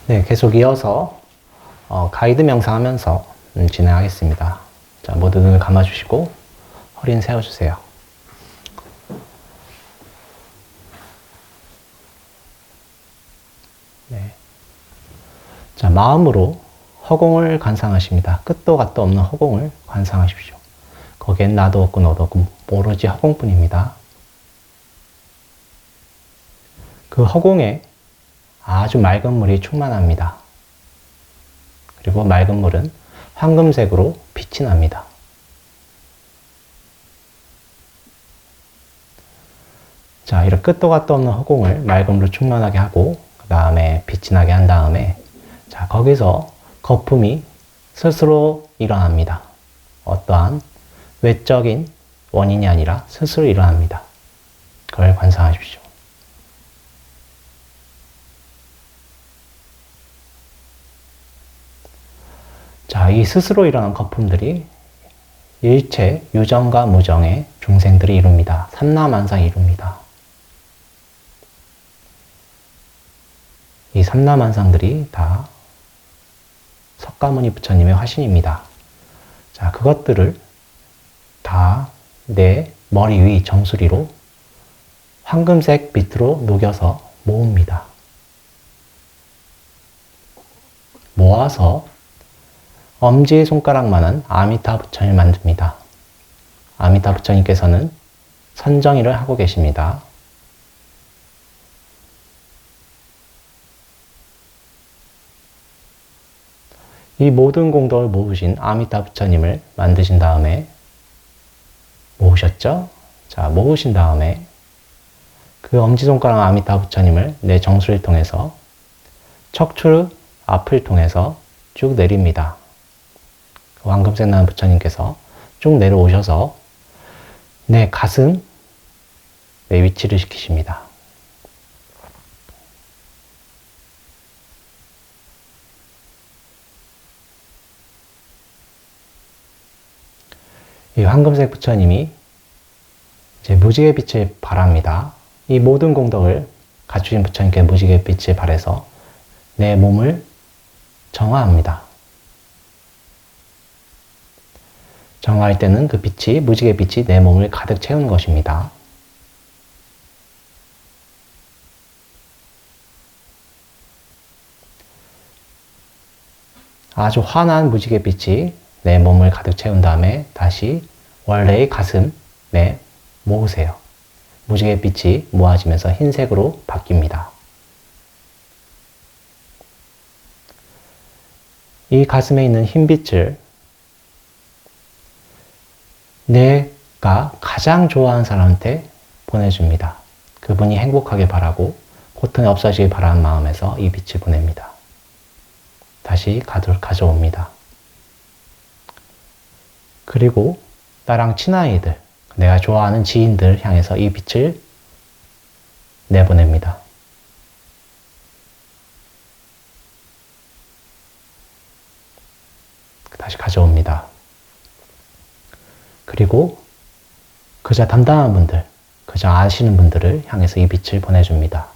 네, 계속 이어서 가이드 명상하면서 진행하겠습니다. 자, 모두 눈을 감아주시고 허리는 세워주세요. 네. 자, 마음으로 허공을 관상하십니다. 끝도 갓도 없는 허공을 관상하십시오. 거기엔 나도 없고 너도 없고 오로지 허공뿐입니다. 그 허공에 아주 맑은 물이 충만합니다. 그리고 맑은 물은 황금색으로 빛이 납니다. 자, 이렇게 끝도 갓도 없는 허공을 맑은 물로 충만하게 하고 그 다음에 빛이 나게 한 다음에 자, 거기서 거품이 스스로 일어납니다. 어떠한 외적인 원인이 아니라 스스로 일어납니다. 그걸 관상하십시오. 자, 이 스스로 일어난 거품들이 일체 유정과 무정의 중생들이 이룹니다. 삼라만상이 이룹니다. 이 삼라만상들이 다 석가모니 부처님의 화신입니다. 자, 그것들을 다 내 머리 위 정수리로 황금색 빛으로 녹여서 모읍니다. 모아서 엄지손가락만한 아미타 부처님을 만듭니다. 아미타 부처님께서는 선정일을 하고 계십니다. 이 모든 공덕을 모으신 아미타 부처님을 만드신 다음에 모으셨죠? 자, 모으신 다음에 그 엄지손가락 아미타 부처님을 내 정수를 통해서 척추 앞을 통해서 쭉 내립니다. 그 황금색 나는 부처님께서 쭉 내려오셔서 내 가슴, 내 위치를 시키십니다. 이 황금색 부처님이 이제 무지개 빛을 발합니다. 이 모든 공덕을 갖추신 부처님께 무지개 빛을 발해서 내 몸을 정화합니다. 정화할 때는 그 빛이, 무지개 빛이 내 몸을 가득 채우는 것입니다. 아주 환한 무지개 빛이 내 몸을 가득 채운 다음에 다시 원래의 가슴에 모으세요. 무지개 빛이 모아지면서 흰색으로 바뀝니다. 이 가슴에 있는 흰 빛을 내가 가장 좋아하는 사람한테 보내줍니다. 그분이 행복하게 바라고 고통이 없어지길 바라는 마음에서 이 빛을 보냅니다. 다시 가져옵니다. 그리고 나랑 친한 이들, 내가 좋아하는 지인들 향해서 이 빛을 내보냅니다. 다시 가져옵니다. 그리고 그저 담당한 분들, 그저 아시는 분들을 향해서 이 빛을 보내줍니다.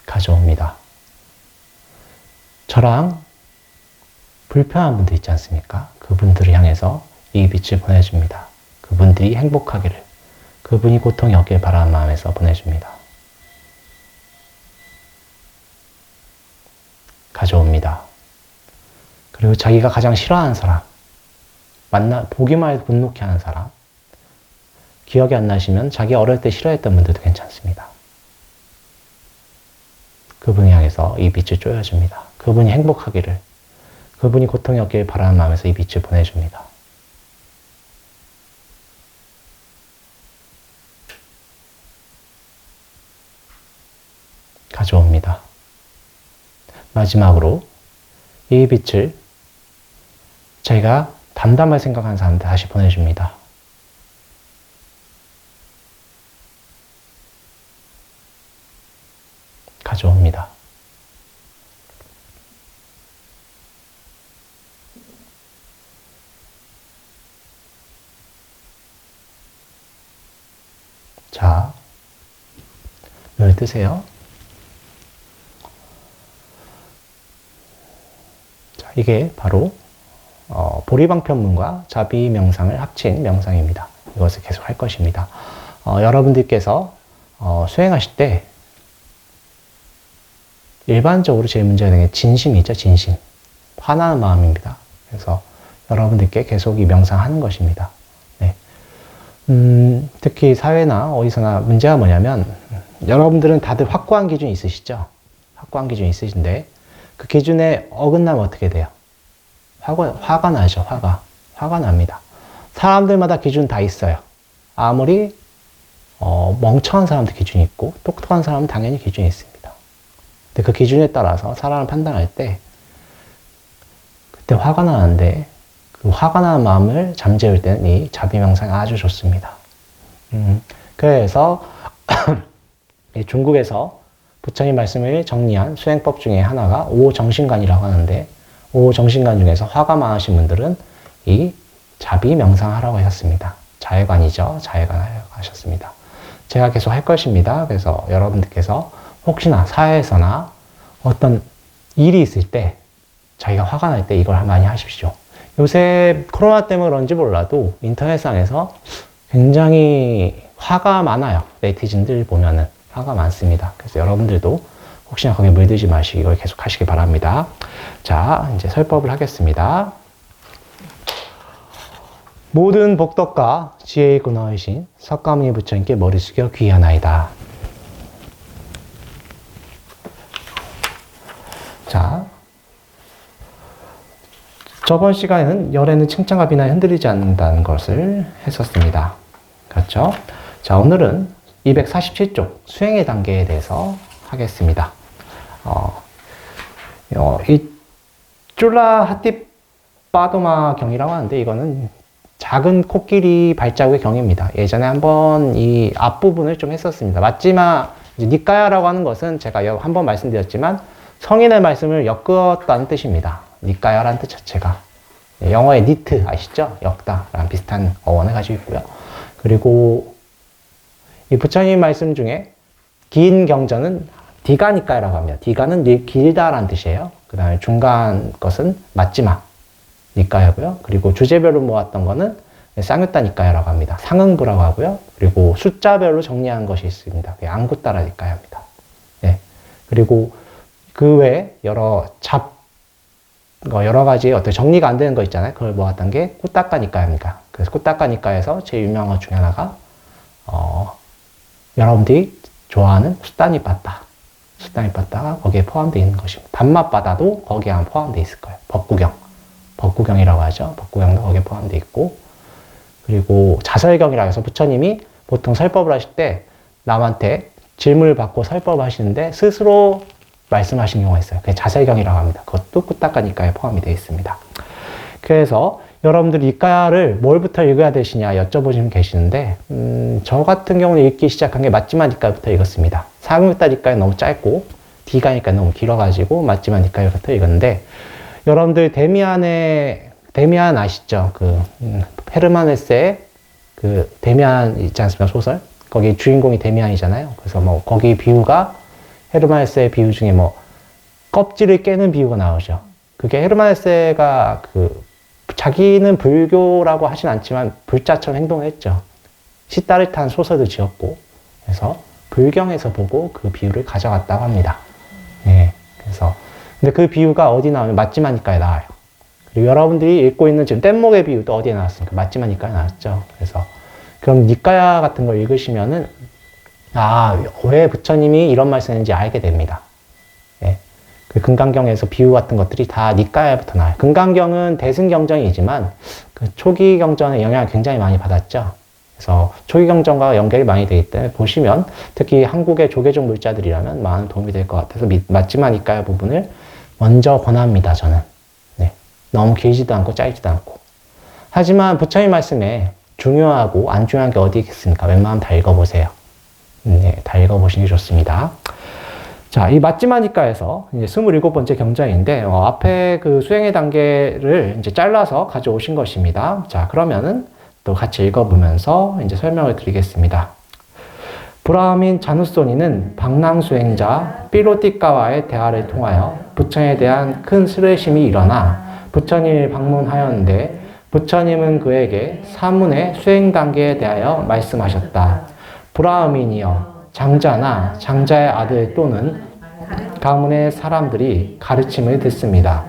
가져옵니다. 저랑 불편한 분들 있지 않습니까? 그분들을 향해서 이 빛을 보내줍니다. 그분들이 행복하기를, 그분이 고통이 없길 바라는 마음에서 보내줍니다. 가져옵니다. 그리고 자기가 가장 싫어하는 사람, 보기만 해도 분노케 하는 사람, 기억이 안 나시면 자기 어릴 때 싫어했던 분들도 괜찮습니다. 그분을 향해서 이 빛을 쪼여줍니다. 그분이 행복하기를, 그분이 고통이 없기를 바라는 마음에서 이 빛을 보내줍니다. 가져옵니다. 마지막으로 이 빛을 자기가 담담할 생각하는 사람한테 다시 보내줍니다. 가져옵니다. 자, 눈을 뜨세요. 자, 이게 바로 보리방편문과 자비명상을 합친 명상입니다. 이것을 계속 할 것입니다. 여러분들께서 수행하실 때 일반적으로 제일 문제가 되는 게 진심이죠. 진심. 화나는 마음입니다. 그래서 여러분들께 계속 이 명상하는 것입니다. 네. 특히 사회나 어디서나 문제가 뭐냐면 여러분들은 다들 확고한 기준이 있으시죠? 확고한 기준이 있으신데 그 기준에 어긋나면 어떻게 돼요? 화가 나죠. 화가 납니다. 사람들마다 기준 다 있어요. 아무리 멍청한 사람도 기준이 있고 똑똑한 사람은 당연히 기준이 있습니다. 근데 그 기준에 따라서 사람을 판단할 때 그때 화가 나는데 그 화가 나는 마음을 잠재울 때는 이 자비명상이 아주 좋습니다. 그래서 중국에서 부처님 말씀을 정리한 수행법 중에 하나가 오정신관이라고 하는데 오정신관 중에서 화가 많으신 분들은 이 자비명상하라고 하셨습니다. 자해관이죠. 자해관 하셨습니다. 제가 계속 할 것입니다. 그래서 여러분들께서 혹시나 사회에서나 어떤 일이 있을 때 자기가 화가 날 때 이걸 많이 하십시오. 요새 코로나 때문에 그런지 몰라도 인터넷상에서 굉장히 화가 많아요. 네티즌들 보면은 화가 많습니다. 그래서 여러분들도 혹시나 거기에 물들지 마시고 이걸 계속 하시기 바랍니다. 자, 이제 설법을 하겠습니다. 모든 복덕과 지혜의 근원이신 석가모니 부처님께 머리 숙여 귀하나이다. 자, 저번 시간에는 열에는 칭찬과 비난이 흔들리지 않는다는 것을 했었습니다. 그렇죠? 자, 오늘은 247쪽 수행의 단계에 대해서 하겠습니다. 이 쫄라 하띠 빠도마 경이라고 하는데 이거는 작은 코끼리 발자국의 경입니다. 예전에 한번 이 앞부분을 좀 했었습니다. 맞지마 니까야라고 하는 것은 제가 한번 말씀드렸지만 성인의 말씀을 엮었다는 뜻입니다. 니까야라는 뜻 자체가. 영어의 니트 아시죠? 엮다라는 비슷한 어원을 가지고 있고요. 그리고 이 부처님 말씀 중에 긴 경전은 디가니까야라고 합니다. 디가는 길다라는 뜻이에요. 그 다음에 중간 것은 맞지마 니까야고요. 그리고 주제별로 모았던 거는 쌍유따니까야라고 합니다. 상응부라고 하고요. 그리고 숫자별로 정리한 것이 있습니다. 그게 앙구따라니까야입니다. 네. 그리고 그 외에 여러 가지 어떻게 정리가 안 되는 거 있잖아요. 그걸 모았던 게 꾸따까니까야입니다. 그래서 꾸따까니까에서 제일 유명한 것 중에 하나가 여러분들이 좋아하는 수다니빠따가 거기에 포함되어 있는 것입니다. 단맛바다도 거기에 포함되어 있을 거예요. 법구경이라고 하죠. 법구경도 거기에 포함되어 있고, 그리고 자설경이라고 해서 부처님이 보통 설법을 하실 때 남한테 질문을 받고 설법을 하시는데 스스로 말씀하신 경우가 있어요. 그게 자설경이라고 합니다. 그것도 꾸따까니까에 포함이 되어 있습니다. 그래서 여러분들이 니까야를 뭘부터 읽어야 되시냐 여쭤보시면 계시는데 저 같은 경우는 읽기 시작한 게 맞지마 니까야부터 읽었습니다. 상유따 니까야 너무 짧고 디가니까 너무 길어가지고 맞지마 니까야부터 읽었는데 여러분들 데미안 아시죠? 헤르만 헤세의 데미안 있지 않습니까? 소설? 거기 주인공이 데미안이잖아요. 그래서 거기 비유가 헤르만 헤세의 비유 중에 껍질을 깨는 비유가 나오죠. 그게 헤르만 헤세가 자기는 불교라고 하진 않지만 불자처럼 행동을 했죠. 시다를 탄 소설도 지었고, 그래서 불경에서 보고 그 비유를 가져갔다고 합니다. 네. 근데 그 비유가 어디 나오면 맞지마니까에 나와요. 그리고 여러분들이 읽고 있는 지금 뗏목의 비유도 어디에 나왔습니까? 맞지마니까에 나왔죠. 그래서 그럼 니까야 같은 걸 읽으시면은 왜 부처님이 이런 말씀을 했는지 알게 됩니다. 예. 그 금강경에서 비유 같은 것들이 다 니까야부터 나와요. 금강경은 대승경전이지만 그 초기 경전의 영향을 굉장히 많이 받았죠. 그래서 초기 경전과 연결이 많이 되기 때문에 보시면 특히 한국의 조계종 물자들이라면 많은 도움이 될 것 같아서 맞지마 니까야 부분을 먼저 권합니다. 저는. 네. 너무 길지도 않고 짧지도 않고. 하지만 부처님 말씀에 중요하고 안 중요한 게 어디 있겠습니까? 웬만하면 다 읽어보세요. 네, 다 읽어보시는 게 좋습니다. 자, 이 맞지마니까에서 이제 27번째 경전인데, 앞에 그 수행의 단계를 이제 잘라서 가져오신 것입니다. 자, 그러면은 또 같이 읽어보면서 이제 설명을 드리겠습니다. 브라민 자누소니는 방랑수행자 삐로티카와의 대화를 통하여 부처에 대한 큰 수레심이 일어나 부처님을 방문하였는데 부처님은 그에게 사문의 수행 단계에 대하여 말씀하셨다. 브라민이여, 장자나 장자의 아들 또는 가문의 사람들이 가르침을 듣습니다.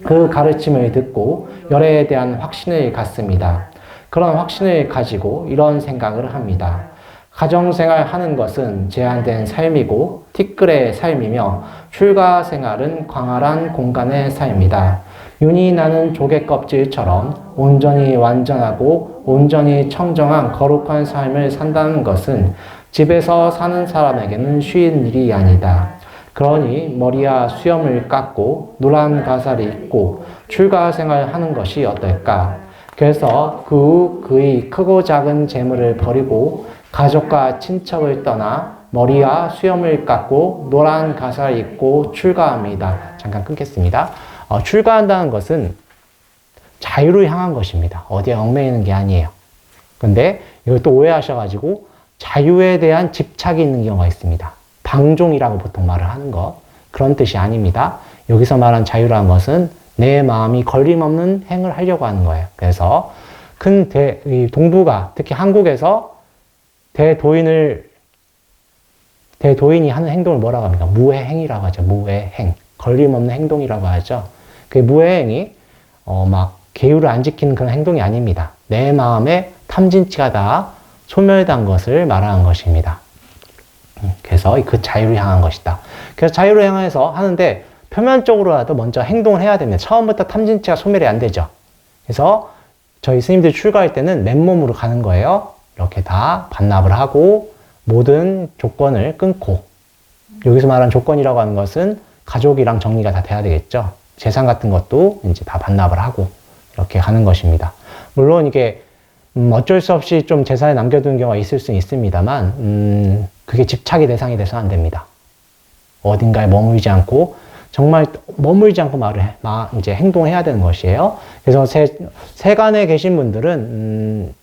그 가르침을 듣고 열애에 대한 확신을 갖습니다. 그런 확신을 가지고 이런 생각을 합니다. 가정생활 하는 것은 제한된 삶이고 티끌의 삶이며 출가생활은 광활한 공간의 삶이다. 윤이 나는 조개 껍질처럼 온전히 완전하고 온전히 청정한 거룩한 삶을 산다는 것은 집에서 사는 사람에게는 쉬운 일이 아니다. 그러니 머리와 수염을 깎고 노란 가사를 입고 출가생활 하는 것이 어떨까? 그래서 그 후 그의 크고 작은 재물을 버리고 가족과 친척을 떠나 머리와 수염을 깎고 노란 가사를 입고 출가합니다. 잠깐 끊겠습니다. 출가한다는 것은 자유를 향한 것입니다. 어디에 얽매이는 게 아니에요. 근데 이걸 또 오해하셔가지고 자유에 대한 집착이 있는 경우가 있습니다. 방종이라고 보통 말을 하는 것. 그런 뜻이 아닙니다. 여기서 말한 자유라는 것은 내 마음이 걸림없는 행을 하려고 하는 거예요. 그래서 동부가 특히 한국에서 대도인이 하는 행동을 뭐라고 합니까? 무해행이라고 하죠. 무해행. 걸림없는 행동이라고 하죠. 그 무해행이 막 계율을 안 지키는 그런 행동이 아닙니다. 내 마음의 탐진치가 다 소멸된 것을 말하는 것입니다. 그래서 그 자유를 향한 것이다. 그래서 자유를 향해서 하는데 표면적으로라도 먼저 행동을 해야 됩니다. 처음부터 탐진치가 소멸이 안 되죠. 그래서 저희 스님들이 출가할 때는 맨몸으로 가는 거예요. 이렇게 다 반납을 하고 모든 조건을 끊고, 여기서 말하는 조건이라고 하는 것은 가족이랑 정리가 다 돼야 되겠죠. 재산 같은 것도 이제 다 반납을 하고 이렇게 가는 것입니다. 물론 이게 어쩔 수 없이 좀 재산에 남겨두는 경우가 있을 수는 있습니다만 그게 집착의 대상이 돼서는 안 됩니다. 어딘가에 머물지 않고 정말 머물지 않고 이제 행동해야 되는 것이에요. 그래서 세간에 계신 분들은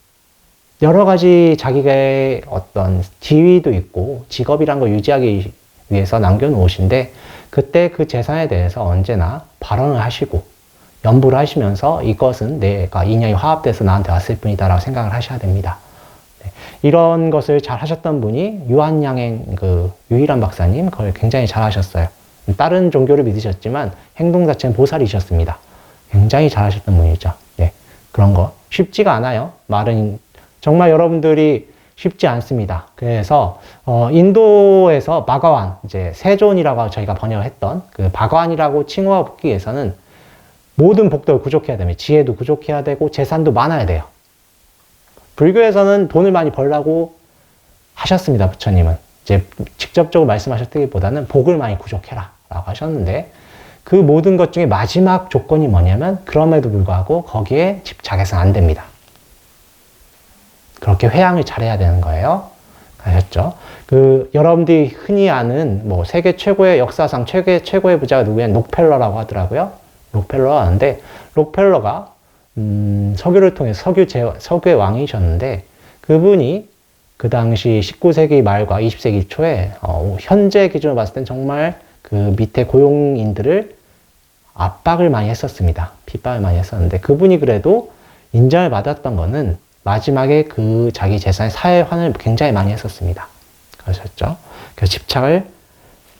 여러 가지 자기의 어떤 지위도 있고 직업이란 걸 유지하기 위해서 남겨놓으신데 그때 그 재산에 대해서 언제나 발언을 하시고 연부를 하시면서 이것은 내가 인연이 화합돼서 나한테 왔을 뿐이다라고 생각을 하셔야 됩니다. 네. 이런 것을 잘 하셨던 분이 유한양행 유일한 박사님, 그걸 굉장히 잘 하셨어요. 다른 종교를 믿으셨지만 행동 자체는 보살이셨습니다. 굉장히 잘 하셨던 분이죠. 네. 그런 거 쉽지가 않아요. 말은 정말 여러분들이 쉽지 않습니다. 그래서 인도에서 바가완, 이제 세존이라고 저희가 번역했던 그 바가완이라고 칭호하기 위해서는 모든 복덕을 구족해야 됩니다. 지혜도 구족해야 되고 재산도 많아야 돼요. 불교에서는 돈을 많이 벌라고 하셨습니다. 부처님은 이제 직접적으로 말씀하셨다기보다는 복을 많이 구족해라 라고 하셨는데 그 모든 것 중에 마지막 조건이 뭐냐면 그럼에도 불구하고 거기에 집착해서는 안 됩니다. 그렇게 회양을 잘해야 되는 거예요. 아셨죠? 여러분들이 흔히 아는 세계 최고의 역사상 최고의 부자가 누구냐? 록펠러라고 하더라고요. 록펠러가 하는데 록펠러가 서교를 통해서 서구의 왕이셨는데 그분이 그 당시 19세기 말과 20세기 초에 현재 기준으로 봤을 땐 정말 그 밑에 고용인들을 압박을 많이 했었습니다. 핍박을 많이 했었는데 그분이 그래도 인정을 받았던 거는 마지막에 그 자기 재산의 사회환을 굉장히 많이 했었습니다. 그러셨죠? 그래서 집착을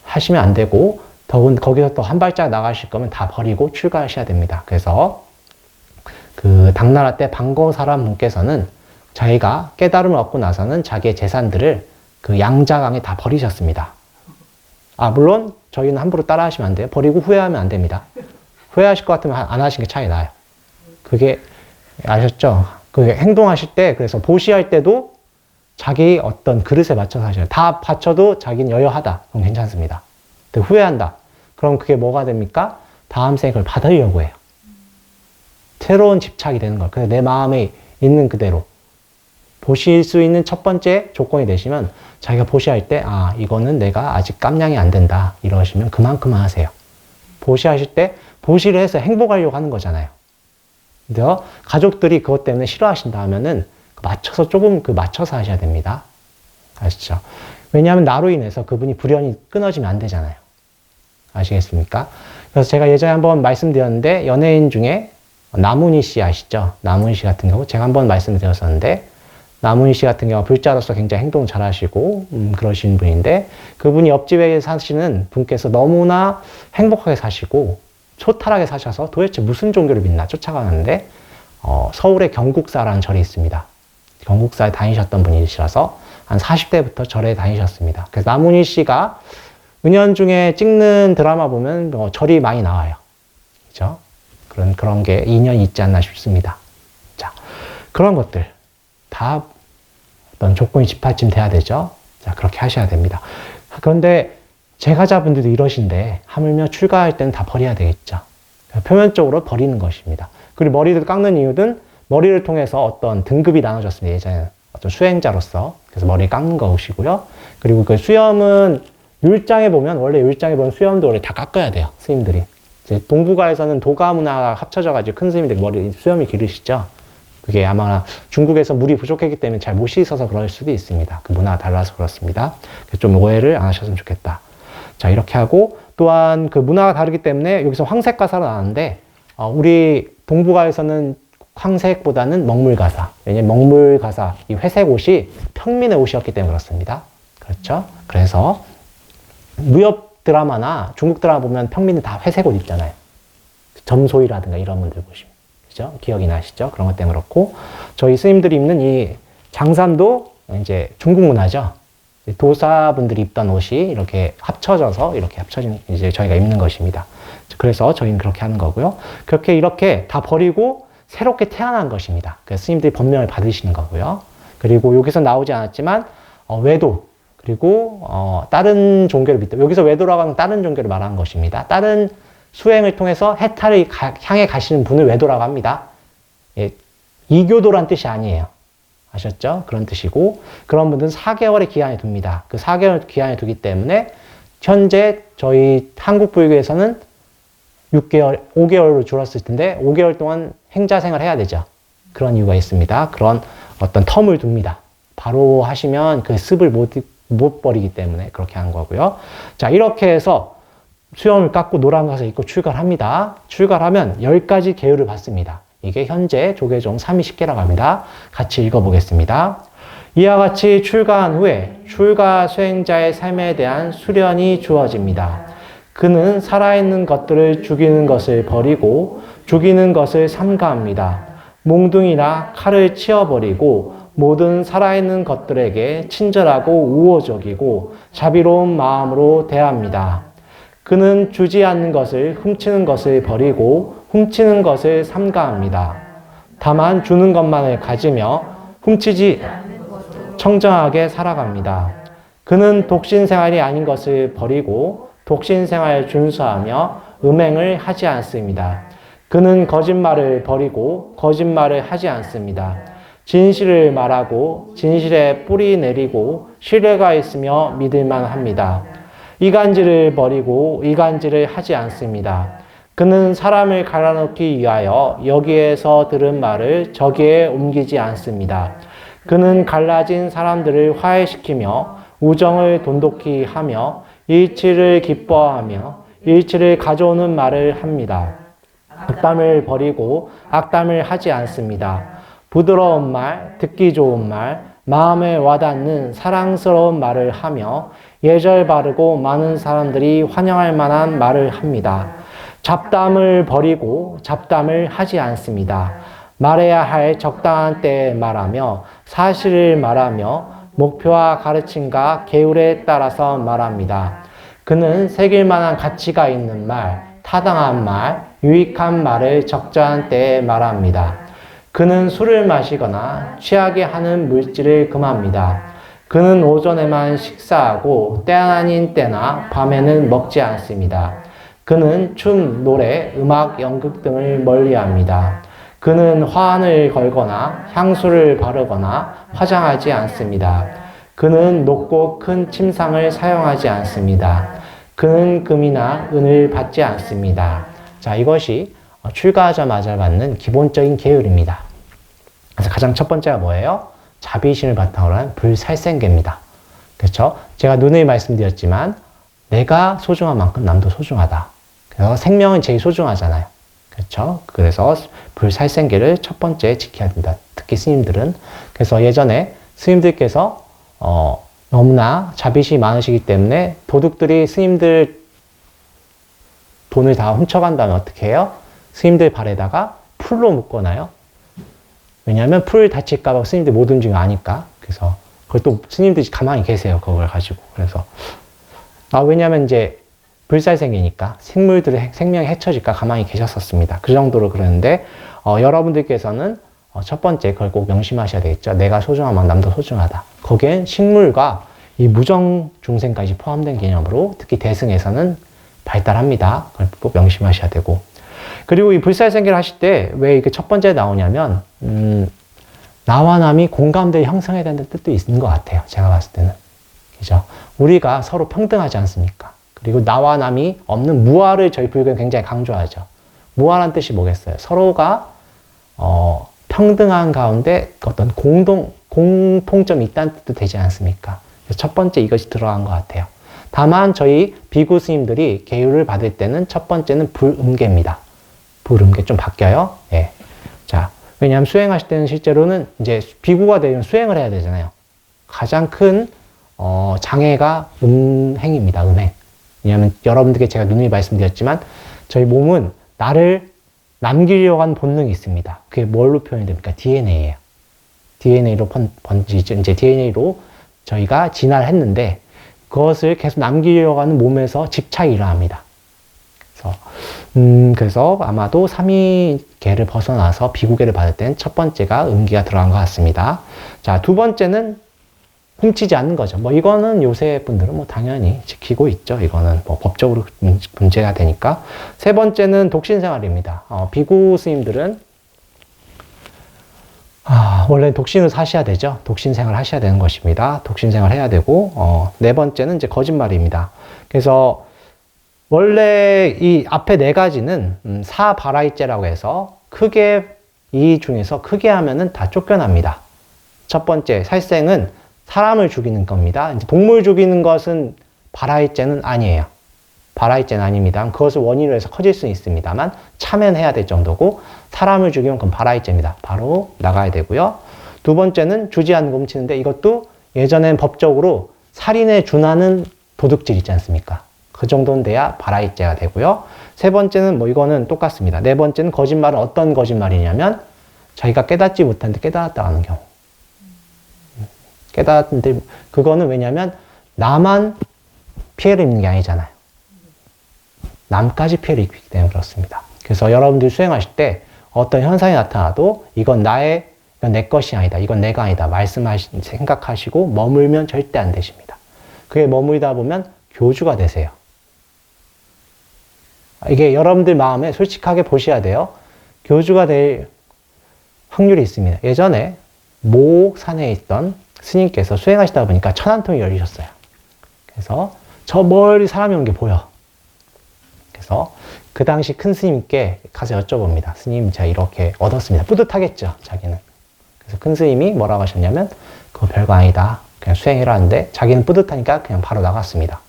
하시면 안 되고 거기서 또 한 발짝 나가실 거면 다 버리고 출가하셔야 됩니다. 그래서 그 당나라 때 방거 사람 분께서는 자기가 깨달음을 얻고 나서는 자기의 재산들을 그 양자강에 다 버리셨습니다. 물론 저희는 함부로 따라 하시면 안 돼요. 버리고 후회하면 안 됩니다. 후회하실 것 같으면 안 하시는 게 차이 나요. 그게 아셨죠? 그 행동하실 때, 그래서 보시할 때도 자기 어떤 그릇에 맞춰서 하셔요. 다 바쳐도 자기는 여여하다. 그럼 괜찮습니다. 근데 후회한다. 그럼 그게 뭐가 됩니까? 다음 생에 그걸 받으려고 해요. 새로운 집착이 되는 거예요. 그래서 내 마음에 있는 그대로 보실 수 있는 첫 번째 조건이 되시면 자기가 보시할 때 이거는 내가 아직 깜냥이 안 된다 이러시면 그만큼만 하세요. 보시하실 때 보시를 해서 행복하려고 하는 거잖아요. 그래서 가족들이 그것 때문에 싫어하신다 하면은 맞춰서 하셔야 됩니다. 아시죠? 왜냐하면 나로 인해서 그분이 불연이 끊어지면 안 되잖아요. 아시겠습니까? 그래서 제가 예전에 한번 말씀드렸는데, 연예인 중에 나문희 씨 아시죠? 나문희 씨 같은 경우 제가 한번 말씀드렸었는데, 나문희 씨 같은 경우 불자로서 굉장히 행동 잘하시고 그러신 분인데, 그분이 옆집에 사시는 분께서 너무나 행복하게 사시고 초탈하게 사셔서 도대체 무슨 종교를 믿나 쫓아가는데, 서울에 경국사라는 절이 있습니다. 경국사에 다니셨던 분이시라서 한 40대부터 절에 다니셨습니다. 그래서 나문희 씨가 은연중에 찍는 드라마 보면 절이 많이 나와요. 그죠? 그런 게 인연이 있지 않나 싶습니다. 자, 그런 것들 다 어떤 조건이 뒷받침돼야 되죠. 자, 그렇게 하셔야 됩니다. 그런데 제가자분들도 이러신데 하물며 출가할 때는 다 버려야 되겠죠. 표면적으로 버리는 것입니다. 그리고 머리를 깎는 이유는 머리를 통해서 어떤 등급이 나눠졌습니다. 예전에는 어떤 수행자로서. 그래서 머리 깎는 것이고요. 그리고 그 수염은 율장에 보면, 원래 율장에 보면 수염도 원래 다 깎아야 돼요. 스님들이. 이제 동북아에서는 도가 문화가 합쳐져가지고 큰 스님들이 머리, 수염이 기르시죠. 그게 아마 중국에서 물이 부족했기 때문에 잘 못 씻어서 그럴 수도 있습니다. 그 문화가 달라서 그렇습니다. 좀 오해를 안 하셨으면 좋겠다. 자, 이렇게 하고, 또한 그 문화가 다르기 때문에 여기서 황색가사로 나왔는데, 우리 동북아에서는 황색보다는 먹물가사. 왜냐면 먹물가사, 이 회색 옷이 평민의 옷이었기 때문에 그렇습니다. 그렇죠? 그래서 무협 드라마나 중국 드라마 보면 평민은 다 회색 옷 입잖아요. 점소이라든가 이런 분들 보시면. 그죠? 기억이 나시죠? 그런 것 때문에 그렇고, 저희 스님들이 입는 이 장삼도 이제 중국 문화죠. 도사분들이 입던 옷이 이렇게 합쳐져서 이렇게 합쳐진 이제 저희가 입는 것입니다. 그래서 저희는 그렇게 하는 거고요. 그렇게 이렇게 다 버리고 새롭게 태어난 것입니다. 그래서 스님들이 법명을 받으시는 거고요. 그리고 여기서 나오지 않았지만 외도, 그리고 다른 종교를 믿다. 여기서 외도라고 하면 다른 종교를 말하는 것입니다. 다른 수행을 통해서 해탈을 향해 가시는 분을 외도라고 합니다. 예, 이교도란 뜻이 아니에요. 아셨죠? 그런 뜻이고, 그런 분들은 4개월의 기한을 둡니다. 그 4개월 기한을 두기 때문에 현재 저희 한국 불교에서는 6개월, 5개월로 줄었을 텐데 5개월 동안 행자생활 해야 되죠. 그런 이유가 있습니다. 그런 어떤 텀을 둡니다. 바로 하시면 그 습을 못 버리기 때문에 그렇게 한 거고요. 자, 이렇게 해서 수염을 깎고 노란 가서 입고 출가를 합니다. 출가를 하면 10가지 계율을 받습니다. 이게 현재 조계종 320개라고 합니다. 같이 읽어보겠습니다. 이와 같이 출가한 후에 출가 수행자의 삶에 대한 수련이 주어집니다. 그는 살아있는 것들을 죽이는 것을 버리고 죽이는 것을 삼가합니다. 몽둥이나 칼을 치워버리고 모든 살아있는 것들에게 친절하고 우호적이고 자비로운 마음으로 대합니다. 그는 주지 않는 것을 훔치는 것을 버리고 훔치는 것을 삼가합니다. 다만 주는 것만을 가지며 훔치지 청정하게 살아갑니다. 그는 독신생활이 아닌 것을 버리고 독신생활을 준수하며 음행을 하지 않습니다. 그는 거짓말을 버리고 거짓말을 하지 않습니다. 진실을 말하고 진실에 뿌리 내리고 신뢰가 있으며 믿을만 합니다. 이간질을 버리고 이간질을 하지 않습니다. 그는 사람을 갈라놓기 위하여 여기에서 들은 말을 저기에 옮기지 않습니다. 그는 갈라진 사람들을 화해시키며 우정을 돈독히 하며 일치를 기뻐하며 일치를 가져오는 말을 합니다. 악담을 버리고 악담을 하지 않습니다. 부드러운 말, 듣기 좋은 말, 마음에 와닿는 사랑스러운 말을 하며 예절 바르고 많은 사람들이 환영할 만한 말을 합니다. 잡담을 버리고 잡담을 하지 않습니다. 말해야 할 적당한 때에 말하며 사실을 말하며 목표와 가르침과 계율에 따라서 말합니다. 그는 새길 만한 가치가 있는 말, 타당한 말, 유익한 말을 적절한 때에 말합니다. 그는 술을 마시거나 취하게 하는 물질을 금합니다. 그는 오전에만 식사하고 때 아닌 때나 밤에는 먹지 않습니다. 그는 춤, 노래, 음악, 연극 등을 멀리합니다. 그는 화환을 걸거나 향수를 바르거나 화장하지 않습니다. 그는 높고 큰 침상을 사용하지 않습니다. 그는 금이나 은을 받지 않습니다. 자, 이것이 출가하자마자 받는 기본적인 계율입니다. 그래서 가장 첫 번째가 뭐예요? 자비심을 바탕으로 한 불살생계입니다. 그렇죠? 제가 누누이 말씀드렸지만 내가 소중한 만큼 남도 소중하다. 그래서 생명은 제일 소중하잖아요. 그렇죠? 그래서 불살생계를 첫 번째 지켜야 된다. 특히 스님들은. 그래서 예전에 스님들께서 너무나 자비심이 많으시기 때문에 도둑들이 스님들 돈을 다 훔쳐간다면 어떻게 해요? 스님들 발에다가 풀로 묶어놔요. 왜냐하면 풀 다칠까봐 스님들 못 움직이고 아니까. 그래서 그걸 또 스님들이 가만히 계세요. 그걸 가지고. 그래서 왜냐하면 이제 불살생이니까 생물들의 생명이 해쳐질까 가만히 계셨었습니다. 그 정도로 그러는데 여러분들께서는 첫 번째 그걸 꼭 명심하셔야 되겠죠. 내가 소중한 만큼 남도 소중하다. 거기엔 식물과 이 무정 중생까지 포함된 개념으로 특히 대승에서는 발달합니다. 그걸 꼭 명심하셔야 되고. 그리고 이 불살생계를 하실 때 왜 이게 첫 번째 나오냐면 나와 남이 공감대를 형성해야 된다는 뜻도 있는 것 같아요. 제가 봤을 때는. 그죠? 우리가 서로 평등하지 않습니까? 그리고 나와 남이 없는 무아를 저희 불교는 굉장히 강조하죠. 무아란 뜻이 뭐겠어요? 서로가 평등한 가운데 어떤 공통점이 있다는 뜻도 되지 않습니까? 그래서 첫 번째 이것이 들어간 것 같아요. 다만 저희 비구 스님들이 계율을 받을 때는 첫 번째는 불음계입니다. 불음계 좀 바뀌어요. 예. 자, 왜냐하면 수행하실 때는 실제로는 이제 비구가 되면 수행을 해야 되잖아요. 가장 큰 장애가 음행입니다. 음행. 왜냐하면 여러분들께 제가 누누이 말씀드렸지만 저희 몸은 나를 남기려고 하는 본능이 있습니다. 그게 뭘로 표현이 됩니까? DNA예요. DNA로 번지죠. 이제 DNA로 저희가 진화를 했는데 그것을 계속 남기려고 하는 몸에서 집착이 일어납니다. 그래서 아마도 삼위계를 벗어나서 비구계를 받을 때는 첫 번째가 음기가 들어간 것 같습니다. 자, 두 번째는 훔치지 않는 거죠. 이거는 요새 분들은 당연히 지키고 있죠. 이거는 법적으로 문제가 되니까. 세 번째는 독신생활입니다. 비구 스님들은 원래 독신을 사셔야 되죠. 독신생활 하셔야 되는 것입니다. 독신생활 해야 되고, 네 번째는 이제 거짓말입니다. 그래서 원래 이 앞에 네 가지는 사바라이제라고 해서 크게 이 중에서 크게 하면은 다 쫓겨납니다. 첫 번째 살생은 사람을 죽이는 겁니다. 이제 동물 죽이는 것은 바라이제는 아니에요. 바라이제는 아닙니다. 그것을 원인으로 해서 커질 수는 있습니다만 참여해야 될 정도고 사람을 죽이면 그건 바라이제입니다. 바로 나가야 되고요. 두 번째는 주지 않는 거 훔치는데 이것도 예전엔 법적으로 살인에 준하는 도둑질 있지 않습니까? 그 정도는 돼야 바라이제가 되고요. 세 번째는 이거는 똑같습니다. 네 번째는 거짓말은 어떤 거짓말이냐면 자기가 깨닫지 못하는데 깨달았다 하는 경우. 깨달았는데 그거는 왜냐면 나만 피해를 입는 게 아니잖아요. 남까지 피해를 입기 때문에 그렇습니다. 그래서 여러분들이 수행하실 때 어떤 현상이 나타나도 이건 내 것이 아니다. 이건 내가 아니다. 생각하시고 머물면 절대 안 되십니다. 그게 머물다 보면 교주가 되세요. 이게 여러분들 마음에 솔직하게 보셔야 돼요. 교주가 될 확률이 있습니다. 예전에 모산에 있던 스님께서 수행하시다 보니까 천안통이 열리셨어요. 그래서 저 멀리 사람이 오는 게 보여. 그래서 그 당시 큰 스님께 가서 여쭤봅니다. 스님, 제가 이렇게 얻었습니다. 뿌듯하겠죠, 자기는. 그래서 큰 스님이 뭐라고 하셨냐면 그거 별거 아니다. 그냥 수행해라 하는데 자기는 뿌듯하니까 그냥 바로 나갔습니다.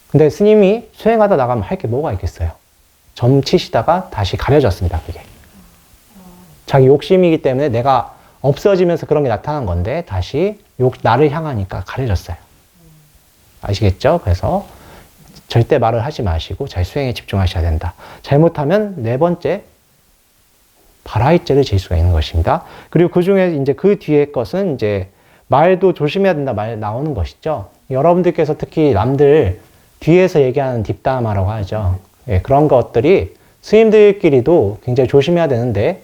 근데 스님이 수행하다 나가면 할 게 뭐가 있겠어요? 점 치시다가 다시 가려졌습니다, 그게. 자기 욕심이기 때문에 내가 없어지면서 그런 게 나타난 건데 다시 나를 향하니까 가려졌어요. 아시겠죠? 그래서 절대 말을 하지 마시고 자기 수행에 집중하셔야 된다. 잘못하면 네 번째 바라이제를 질 수가 있는 것입니다. 그리고 그 중에 이제 그 뒤에 것은 이제 말도 조심해야 된다 말 나오는 것이죠. 여러분들께서 특히 남들 뒤에서 얘기하는 뒷담화라고 하죠. 예, 그런 것들이 스님들끼리도 굉장히 조심해야 되는데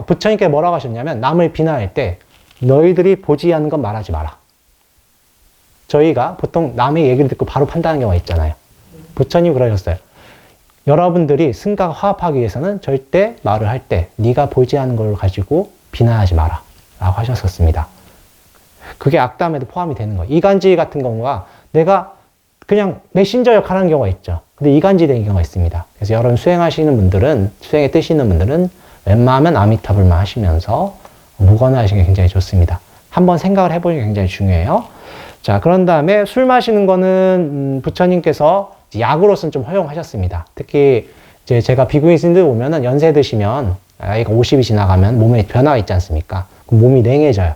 부처님께 뭐라고 하셨냐면 남을 비난할 때 너희들이 보지 않는 건 말하지 마라. 저희가 보통 남의 얘기를 듣고 바로 판단하는 경우가 있잖아요. 부처님 그러셨어요. 여러분들이 승가가 화합하기 위해서는 절대 말을 할 때 네가 보지 않는 걸 가지고 비난하지 마라 라고 하셨었습니다. 그게 악담에도 포함이 되는 거예요. 이간질 같은 경우가 내가 그냥 메신저 역할을 하는 경우가 있죠. 근데 이간질 되는 경우가 있습니다. 그래서 여러분 수행하시는 분들은, 수행에 뜨시는 분들은 웬만하면 아미타불만 하시면서 무건화 하시는 게 굉장히 좋습니다. 한번 생각을 해보는 게 굉장히 중요해요. 자, 그런 다음에 술 마시는 거는 부처님께서 약으로서는 좀 허용하셨습니다. 특히 이제 제가 비구니 스님들 보면은 연세 드시면 나이가 50이 지나가면 몸에 변화가 있지 않습니까? 그럼 몸이 냉해져요.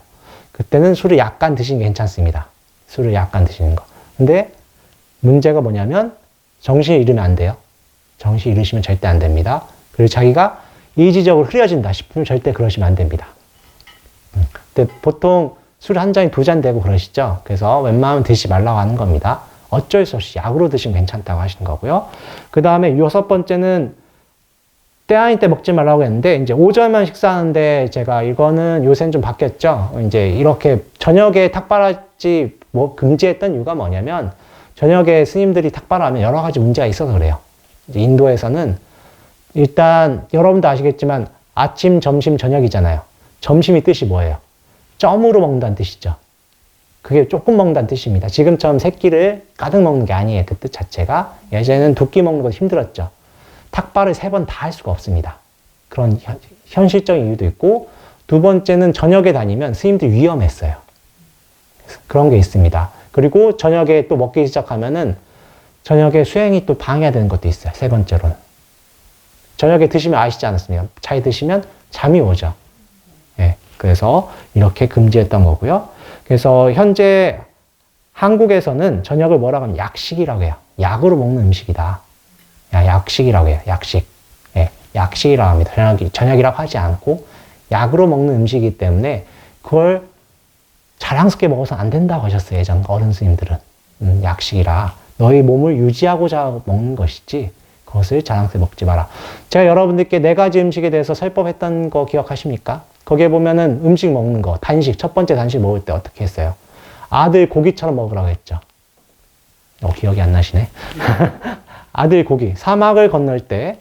그때는 술을 약간 드시는 게 괜찮습니다. 술을 약간 드시는 거. 근데 문제가 뭐냐면 정신을 잃으면 안 돼요. 정신 잃으시면 절대 안 됩니다. 그리고 자기가 이지적으로 흐려진다 싶으면 절대 그러시면 안 됩니다. 근데 보통 술 한 잔이 두 잔 되고 그러시죠. 그래서 웬만하면 드시지 말라고 하는 겁니다. 어쩔 수 없이 약으로 드시면 괜찮다고 하시는 거고요. 그 다음에 여섯 번째는 때 아닌 때 먹지 말라고 했는데, 이제 오전만 식사하는데 제가 이거는 요새는 좀 바뀌었죠. 이제 이렇게 저녁에 탁발하지 뭐 금지했던 이유가 뭐냐면, 저녁에 스님들이 탁발하면 여러 가지 문제가 있어서 그래요. 이제 인도에서는 일단 여러분도 아시겠지만 아침, 점심, 저녁이잖아요. 점심이 뜻이 뭐예요? 점으로 먹는다는 뜻이죠. 그게 조금 먹는다는 뜻입니다. 지금처럼 세 끼를 가득 먹는 게 아니에요. 그 뜻 자체가. 예전에는 두 끼 먹는 건 힘들었죠. 탁발을 세 번 다 할 수가 없습니다. 그런 현실적인 이유도 있고, 두 번째는 저녁에 다니면 스님들이 위험했어요. 그런 게 있습니다. 그리고 저녁에 또 먹기 시작하면은 저녁에 수행이 또 방해가 되는 것도 있어요. 세 번째로는. 저녁에 드시면 아시지 않았습니까? 잘 드시면 잠이 오죠. 예. 그래서 이렇게 금지했던 거고요. 그래서 현재 한국에서는 저녁을 뭐라고 하면 약식이라고 해요. 약으로 먹는 음식이다. 약식이라고 해요. 약식. 예, 약식이라고 합니다. 저녁이라고 하지 않고 약으로 먹는 음식이기 때문에 그걸 자랑스럽게 먹어서 안 된다고 하셨어요. 예전 어른 스님들은. 약식이라. 너희 몸을 유지하고자 먹는 것이지 그것을 자랑스럽게 먹지 마라. 제가 여러분들께 네 가지 음식에 대해서 설법했던 거 기억하십니까? 거기에 보면은 음식 먹는 거, 단식, 첫 번째 단식 먹을 때 어떻게 했어요? 아들 고기처럼 먹으라고 했죠. 기억이 안 나시네. 아들 고기. 사막을 건널 때,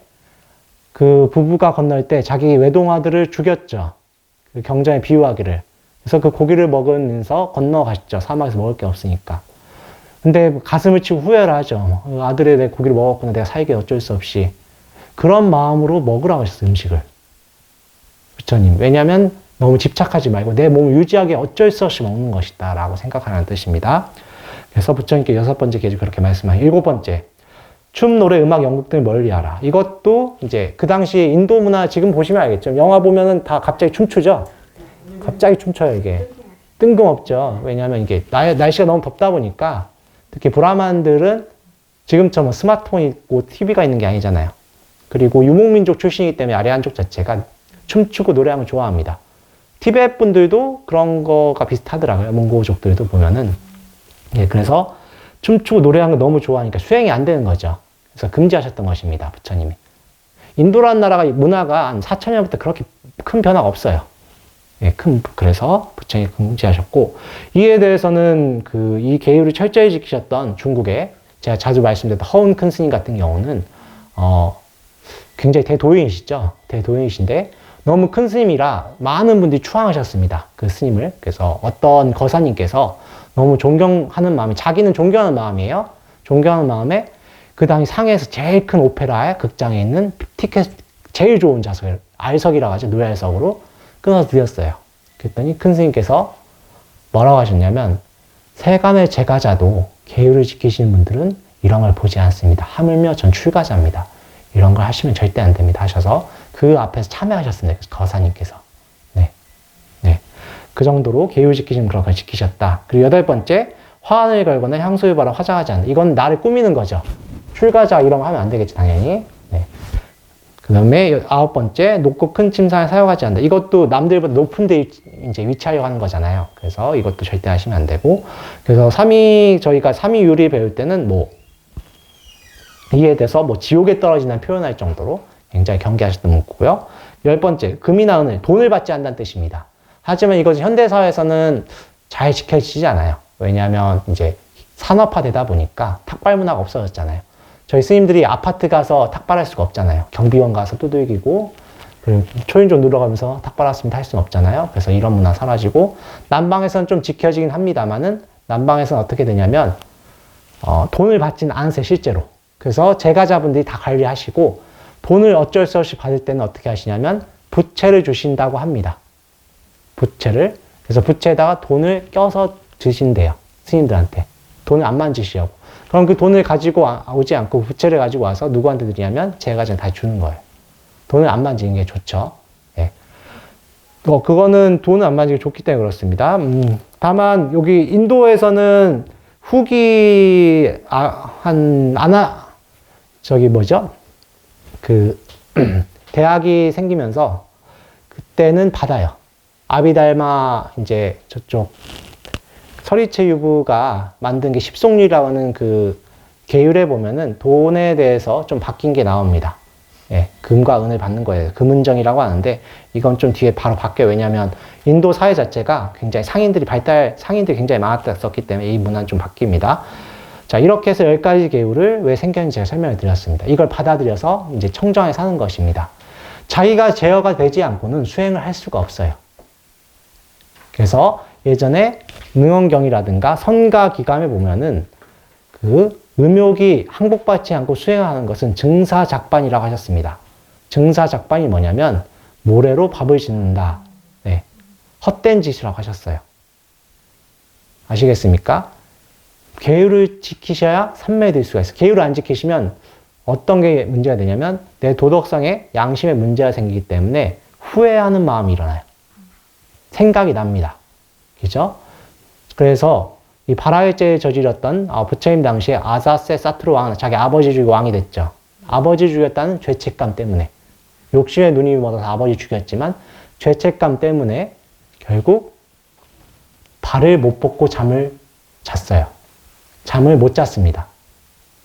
그 부부가 건널 때 자기 외동아들을 죽였죠. 그 경전에 비유하기를. 그래서 그 고기를 먹으면서 건너가셨죠. 사막에서 먹을 게 없으니까. 근데 가슴을 치고 후회를 하죠. 아들의 내 고기를 먹었구나. 내가 살기 어쩔 수 없이. 그런 마음으로 먹으라고 하셨어요. 음식을. 부처님. 왜냐하면 너무 집착하지 말고 내 몸을 유지하기 어쩔 수 없이 먹는 것이다 라고 생각하는 뜻입니다. 그래서 부처님께 여섯 번째 계절 그렇게 말씀하신 일곱 번째, 춤, 노래, 음악, 연극 등을 멀리하라. 이것도 이제 그 당시 인도 문화 지금 보시면 알겠죠. 영화 보면은 다 갑자기 춤추죠. 갑자기 춤춰요 이게. 뜬금없죠. 왜냐하면 이게 날씨가 너무 덥다 보니까 특히 브라만들은 지금처럼 스마트폰이 있고 TV가 있는 게 아니잖아요. 그리고 유목민족 출신이기 때문에 아래한족 자체가 춤추고 노래하는 걸 좋아합니다. 티베트 분들도 그런 거가 비슷하더라고요. 몽고족들도 보면은. 예, 그래서 춤추고 노래하는 걸 너무 좋아하니까 수행이 안 되는 거죠. 그래서 금지하셨던 것입니다. 부처님이. 인도라는 나라가 문화가 한 4,000년부터 그렇게 큰 변화가 없어요. 예, 그래서 부처님이 금지하셨고, 이에 대해서는 이 계율을 철저히 지키셨던 중국의 제가 자주 말씀드렸던 허운 큰 스님 같은 경우는, 굉장히 대도인이시죠. 대도인이신데, 너무 큰 스님이라 많은 분들이 추앙하셨습니다. 그 스님을. 그래서 어떤 거사님께서 너무 존경하는 마음이, 자기는 존경하는 마음이에요. 존경하는 마음에 그 당시 상해에서 제일 큰 오페라의 극장에 있는 티켓 제일 좋은 좌석을 알석이라고 하죠. 노얄석으로 끊어서 드렸어요. 그랬더니 큰 스님께서 뭐라고 하셨냐면, 세간의 제가자도 계율을 지키시는 분들은 이런 걸 보지 않습니다. 하물며 전 출가자입니다. 이런 걸 하시면 절대 안 됩니다. 하셔서 그 앞에서 참여하셨습니다. 거사님께서. 네. 네. 그 정도로 계율 지키시면 그런 걸 지키셨다. 그리고 여덟 번째, 화환을 걸거나 향수를 바라 화장하지 않는다. 이건 나를 꾸미는 거죠. 출가자 이런 거 하면 안 되겠지, 당연히. 네. 그 다음에 아홉 번째, 높고 큰 침상을 사용하지 않는다. 이것도 남들보다 높은 데 이제 위치하려고 하는 거잖아요. 그래서 이것도 절대 하시면 안 되고. 그래서 저희가 삼위유리 배울 때는 이에 대해서 지옥에 떨어진다는 표현할 정도로 굉장히 경계하셨던 문구고요. 열 번째, 금이나 은을, 돈을 받지 않는다는 뜻입니다. 하지만 이것이 현대사회에서는 잘 지켜지지 않아요. 왜냐하면 이제 산업화되다 보니까 탁발 문화가 없어졌잖아요. 저희 스님들이 아파트 가서 탁발할 수가 없잖아요. 경비원 가서 두들기고, 그리고 초인종 눌러가면서 탁발했습니다 할 수는 없잖아요. 그래서 이런 문화 사라지고, 남방에서는 좀 지켜지긴 합니다만은, 남방에서는 어떻게 되냐면, 돈을 받지는 않으세요, 실제로. 그래서 제가자분들이 다 관리하시고, 돈을 어쩔 수 없이 받을 때는 어떻게 하시냐면, 부채를 주신다고 합니다. 부채를. 그래서 부채에다가 돈을 껴서 드신대요. 스님들한테. 돈을 안 만지시려고. 그럼 그 돈을 가지고 오지 않고 부채를 가지고 와서 누구한테 드리냐면 제가전에 다 주는 거예요. 돈을 안 만지는 게 좋죠. 예. 그거는 돈을 안 만지기 좋기 때문에 그렇습니다. 다만 여기 인도에서는 후기 대학이 생기면서 그때는 받아요. 아비달마 이제 저쪽 서리체 유부가 만든 게 십송리라고 하는 그 계율에 보면은 돈에 대해서 좀 바뀐 게 나옵니다. 예, 금과 은을 받는 거예요. 금은정이라고 하는데 이건 좀 뒤에 바로 바뀌어요. 왜냐하면 인도 사회 자체가 굉장히 상인들이 굉장히 많았었기 때문에 이 문화는 좀 바뀝니다. 자, 이렇게 해서 10가지 계율을 왜 생겼는지 제가 설명을 드렸습니다. 이걸 받아들여서 이제 청정에 사는 것입니다. 자기가 제어가 되지 않고는 수행을 할 수가 없어요. 그래서 예전에 능언경이라든가 선가기감에 보면은 그 음욕이 항복받지 않고 수행하는 것은 증사작반이라고 하셨습니다. 증사작반이 뭐냐면 모래로 밥을 짓는다. 네. 헛된 짓이라고 하셨어요. 아시겠습니까? 계율을 지키셔야 삼매될 수가 있어요. 계율을 안 지키시면 어떤 게 문제가 되냐면 내 도덕성에 양심에 문제가 생기기 때문에 후회하는 마음이 일어나요. 생각이 납니다. 그죠? 그래서 이 발화일제를 저질렀던 부처님 당시에 아사세 사트루 왕은 자기 아버지 죽이고 왕이 됐죠. 아버지 죽였다는 죄책감 때문에 욕심에 눈이 멀어서 아버지 죽였지만 죄책감 때문에 결국 발을 못 뻗고 잠을 잤어요. 잠을 못 잤습니다.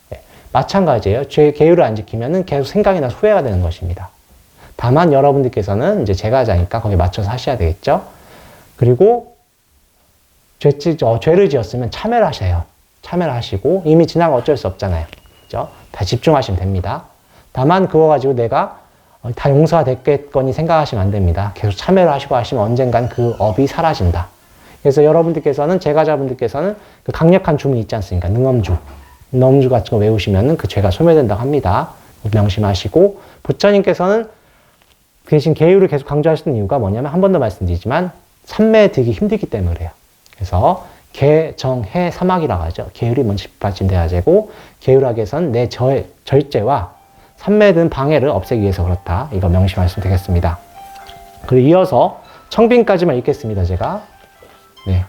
네. 마찬가지예요. 계율을 안 지키면은 계속 생각이 나서 후회가 되는 것입니다. 다만 여러분들께서는 이제 제가자니까 거기에 맞춰서 하셔야 되겠죠. 그리고 죄를 지었으면 참회를 하셔요. 참회를 하시고 이미 지난 거 어쩔 수 없잖아요. 그죠? 다 집중하시면 됩니다. 다만 그거 가지고 내가 다 용서가 됐겠거니 생각하시면 안 됩니다. 계속 참회를 하시고 하시면 언젠간 그 업이 사라진다. 그래서 여러분들께서는 제가자분들께서는 그 강력한 주문 있지 않습니까? 능엄주 같은 거 외우시면은 그 죄가 소멸된다고 합니다. 명심하시고 부처님께서는 대신 계율을 계속 강조하시는 이유가 뭐냐면 한 번 더 말씀드리지만 삼매에 들기 힘들기 때문에 그래요. 그래서 계, 정, 해, 사막이라고 하죠. 계율이 먼저 뒷받침돼야 되고 계율학에서는 내 절제와 삼매에 든 방해를 없애기 위해서 그렇다. 이거 명심하시면 되겠습니다. 그리고 이어서 청빈까지만 읽겠습니다. 제가. 네.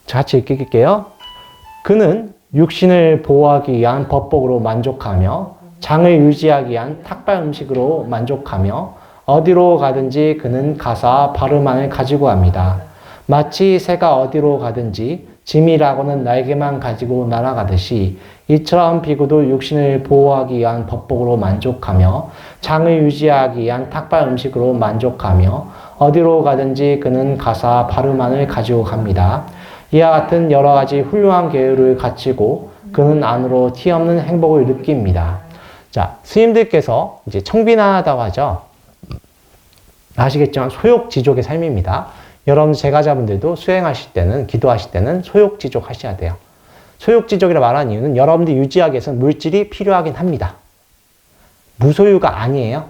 같이 읽을게요. 그는 육신을 보호하기 위한 법복으로 만족하며 장을 유지하기 위한 탁발 음식으로 만족하며 어디로 가든지 그는 가사 바르만을 가지고 갑니다. 마치 새가 어디로 가든지 짐이라고는 날개만 가지고 날아가듯이 이처럼 비구도 육신을 보호하기 위한 법복으로 만족하며 장을 유지하기 위한 탁발 음식으로 만족하며 어디로 가든지 그는 가사 바르만을 가지고 갑니다. 이와 같은 여러 가지 훌륭한 계율을 갖추고 그는 안으로 티없는 행복을 느낍니다. 자, 스님들께서 이제 청빈하다고 하죠. 아시겠지만 소욕지족의 삶입니다. 여러분 제가자분들도 수행하실 때는 기도하실 때는 소욕지족 하셔야 돼요. 소욕지족이라 말하는 이유는 여러분들 유지하기 위해서는 물질이 필요하긴 합니다. 무소유가 아니에요.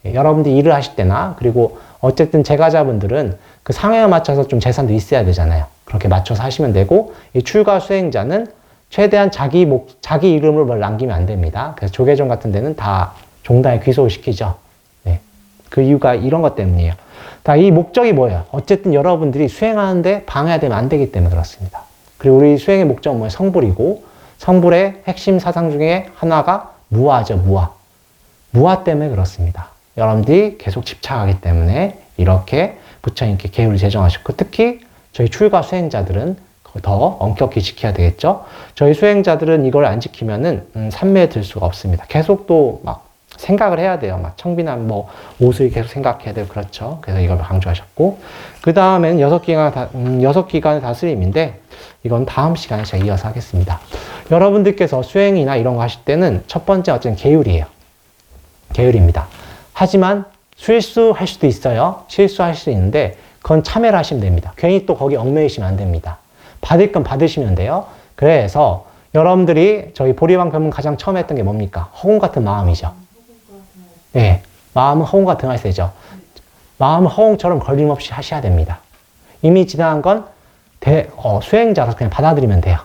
여러분들 일을 하실 때나 그리고 어쨌든 제가자분들은 그 상황에 맞춰서 좀 재산도 있어야 되잖아요. 그렇게 맞춰서 하시면 되고 이 출가 수행자는 최대한 자기 이름으로 뭘 남기면 안 됩니다. 그래서 조계종 같은 데는 다 종단에 귀속을 시키죠. 네. 그 이유가 이런 것 때문이에요. 다 이 목적이 뭐예요? 어쨌든 여러분들이 수행하는데 방해되면 안 되기 때문에 그렇습니다. 그리고 우리 수행의 목적은 뭐예요? 성불이고 성불의 핵심 사상 중에 하나가 무아죠. 무아 때문에 그렇습니다. 여러분들이 계속 집착하기 때문에 이렇게 부처님께 계율을 제정하셨고 특히 저희 출가 수행자들은 더 엄격히 지켜야 되겠죠. 저희 수행자들은 이걸 안 지키면은 삼매에 들 수가 없습니다. 계속 또 막 생각을 해야 돼요. 막 청빈한 옷을 계속 생각해야 되고 그렇죠. 그래서 이걸 강조하셨고 그 다음에는 6기간의 다스림인데 이건 다음 시간에 제가 이어서 하겠습니다. 여러분들께서 수행이나 이런 거 하실 때는 첫 번째 어쨌든 계율이에요. 계율입니다. 하지만 실수할 수도 있어요. 실수할 수 있는데 그건 참회를 하시면 됩니다. 괜히 또 거기 얽매이시면 안 됩니다. 받을 건 받으시면 돼요. 그래서 여러분들이 저희 보리방 법문 가장 처음 했던 게 뭡니까? 허공 같은 마음이죠. 네, 마음은 허공과 등하세죠. 마음은 허공처럼 걸림없이 하셔야 됩니다. 이미 지나간 건 수행자로서 그냥 받아들이면 돼요.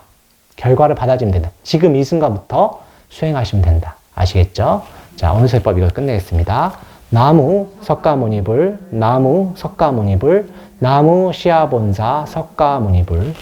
결과를 받아들이면 된다. 지금 이 순간부터 수행하시면 된다. 아시겠죠? 자, 오늘 세법 이걸 끝내겠습니다. 나무 석가모니불, 나무 석가모니불, 나무 시아본사 석가모니불.